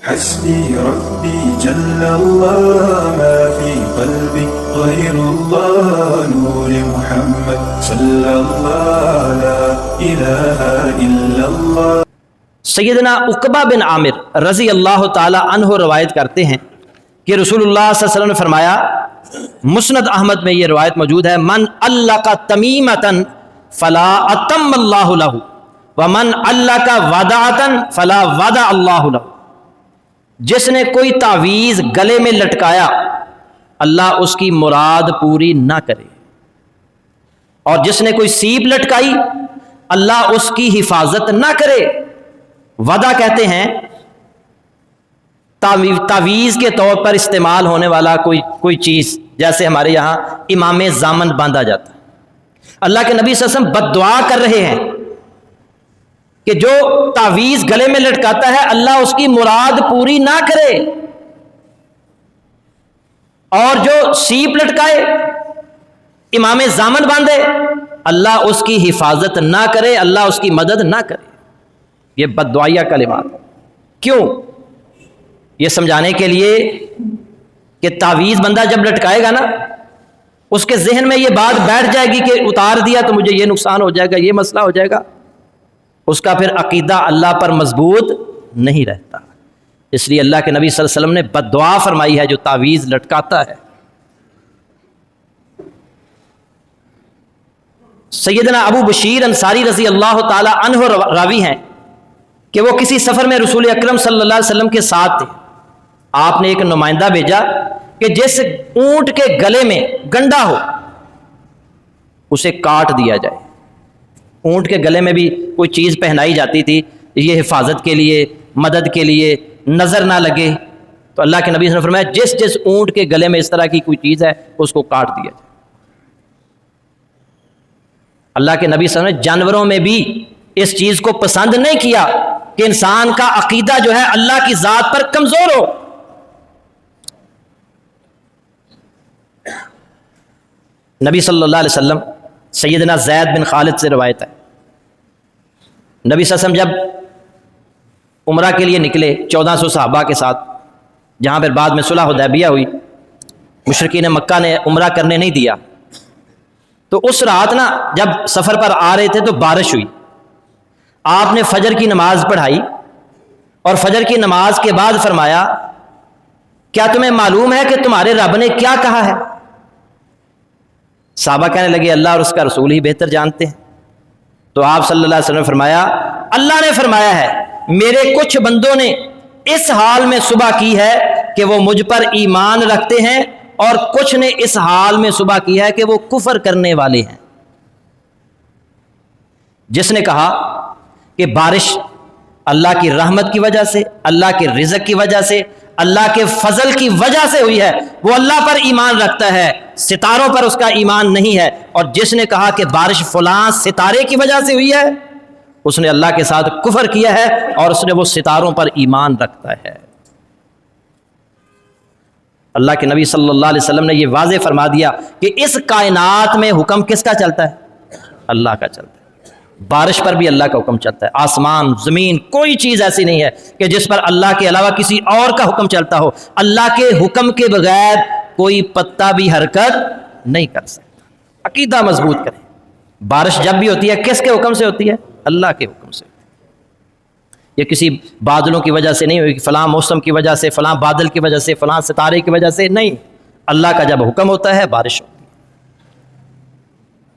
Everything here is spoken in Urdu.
حسبي ربي جل الله ما في قلبي غير الله نور محمد صلى الله لا إله إلا الله۔ سیدنا عقبہ بن عامر رضی اللہ تعالی عنہ روایت کرتے ہیں کہ رسول اللہ صلی اللہ علیہ وسلم نے فرمایا، مسند احمد میں یہ روایت موجود ہے، من علق تمیمۃ فلا اتم اللہ لہ ومن علق ودعۃ فلا ودع اللہ لہ۔ جس نے کوئی تعویذ گلے میں لٹکایا اللہ اس کی مراد پوری نہ کرے، اور جس نے کوئی سیپ لٹکائی اللہ اس کی حفاظت نہ کرے۔ ودا کہتے ہیں تعویذ کے طور پر استعمال ہونے والا کوئی چیز، جیسے ہمارے یہاں امام زامن باندھا جاتا ہے۔ اللہ کے نبی صلی اللہ علیہ وسلم بد دعا کر رہے ہیں کہ جو تعویذ گلے میں لٹکاتا ہے اللہ اس کی مراد پوری نہ کرے، اور جو سیپ لٹکائے امام زامن باندھے اللہ اس کی حفاظت نہ کرے، اللہ اس کی مدد نہ کرے۔ یہ بد دعائیہ کلمات۔ کیوں؟ یہ سمجھانے کے لیے کہ تعویذ بندہ جب لٹکائے گا نا اس کے ذہن میں یہ بات بیٹھ جائے گی کہ اتار دیا تو مجھے یہ نقصان ہو جائے گا، یہ مسئلہ ہو جائے گا، اس کا پھر عقیدہ اللہ پر مضبوط نہیں رہتا۔ اس لیے اللہ کے نبی صلی اللہ علیہ وسلم نے بد دعا فرمائی ہے جو تعویذ لٹکاتا ہے۔ سیدنا ابو بشیر انصاری رضی اللہ تعالی عنہ راوی ہیں کہ وہ کسی سفر میں رسول اکرم صلی اللہ علیہ وسلم کے ساتھ تھے۔ آپ نے ایک نمائندہ بھیجا کہ جس اونٹ کے گلے میں گنڈا ہو اسے کاٹ دیا جائے۔ اونٹ کے گلے میں بھی کوئی چیز پہنائی جاتی تھی، یہ حفاظت کے لیے، مدد کے لیے، نظر نہ لگے، تو اللہ کے نبی صلی اللہ علیہ وسلم نے فرمایا جس اونٹ کے گلے میں اس طرح کی کوئی چیز ہے اس کو کاٹ دیا جائے۔ اللہ کے نبی صلی اللہ علیہ وسلم نے جانوروں میں بھی اس چیز کو پسند نہیں کیا کہ انسان کا عقیدہ جو ہے اللہ کی ذات پر کمزور ہو۔ نبی صلی اللہ علیہ وسلم سیدنا زید بن خالد سے روایت ہے، نبی صلی اللہ علیہ وسلم جب عمرہ کے لیے نکلے 1400 صحابہ کے ساتھ، جہاں پر بعد میں صلح حدیبیہ ہوئی، مشرکین مکہ نے عمرہ کرنے نہیں دیا، تو اس رات نا جب سفر پر آ رہے تھے تو بارش ہوئی۔ آپ نے فجر کی نماز پڑھائی اور فجر کی نماز کے بعد فرمایا کیا تمہیں معلوم ہے کہ تمہارے رب نے کیا کہا ہے؟ صحابہ کہنے لگے اللہ اور اس کا رسول ہی بہتر جانتے ہیں۔ تو آپ صلی اللہ علیہ وسلم نے فرمایا اللہ نے فرمایا ہے میرے کچھ بندوں نے اس حال میں صبح کی ہے کہ وہ مجھ پر ایمان رکھتے ہیں، اور کچھ نے اس حال میں صبح کی ہے کہ وہ کفر کرنے والے ہیں۔ جس نے کہا کہ بارش اللہ کی رحمت کی وجہ سے، اللہ کے رزق کی وجہ سے، اللہ کے فضل کی وجہ سے ہوئی ہے، وہ اللہ پر ایمان رکھتا ہے، ستاروں پر اس کا ایمان نہیں ہے۔ اور جس نے کہا کہ بارش فلاں ستارے کی وجہ سے ہوئی ہے اس نے اللہ کے ساتھ کفر کیا ہے اور اس نے وہ ستاروں پر ایمان رکھتا ہے۔ اللہ کے نبی صلی اللہ علیہ وسلم نے یہ واضح فرما دیا کہ اس کائنات میں حکم کس کا چلتا ہے؟ اللہ کا چلتا ہے۔ بارش پر بھی اللہ کا حکم چلتا ہے، آسمان زمین کوئی چیز ایسی نہیں ہے کہ جس پر اللہ کے علاوہ کسی اور کا حکم چلتا ہو۔ اللہ کے حکم کے بغیر کوئی پتا بھی حرکت نہیں کر سکتا۔ عقیدہ مضبوط کریں۔ بارش جب بھی ہوتی ہے کس کے حکم سے ہوتی ہے؟ اللہ کے حکم سے۔ یہ کسی بادلوں کی وجہ سے نہیں ہوئی، فلاں موسم کی وجہ سے، فلاں بادل کی وجہ سے، فلاں ستارے کی وجہ سے نہیں، اللہ کا جب حکم ہوتا ہے بارش ہوتی ہے۔